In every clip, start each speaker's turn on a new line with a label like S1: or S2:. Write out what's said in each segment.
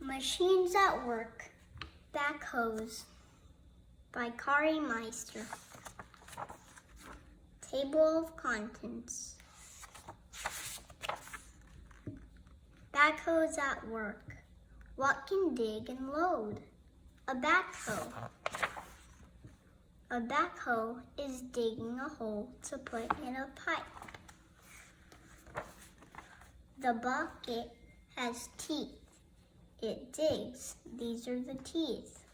S1: Machines at Work, Backhoes by Cari Meister. Table of Contents. Backhoes at work. What can dig and load? A backhoe. A backhoe is digging a hole to put in a pipe. The bucket has teeth. It digs. These are the teeth.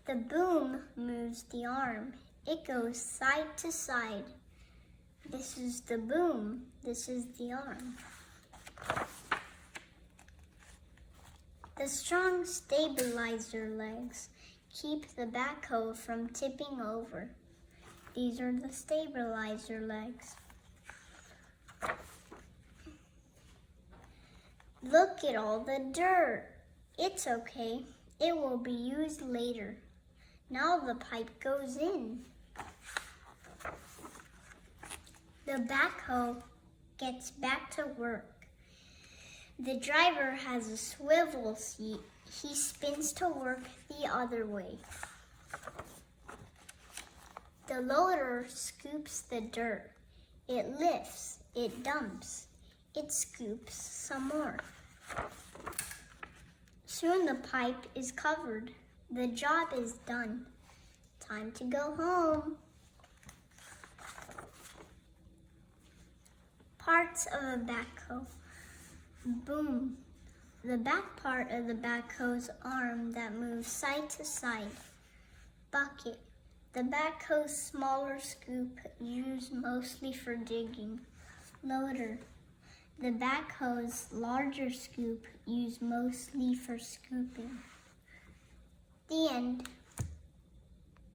S1: The boom moves the arm. It goes side to side. This is the boom. This is the arm. The strong stabilizer legs keep the backhoe from tipping over. These are the stabilizer legs. Look at all the dirt. It's okay. It will be used later. Now the pipe goes in. The backhoe gets back to work. The driver has a swivel seat. He spins to work the other way. The loader scoops the dirt. It lifts. It dumps. It scoops some more. Soon the pipe is covered. The job is done. Time to go home. Parts of a backhoe. Boom. The back part of the backhoe's arm that moves side to side. Bucket. The backhoe's smaller scoop used mostly for digging. Loader. The backhoe's larger scoop used mostly for scooping. The end.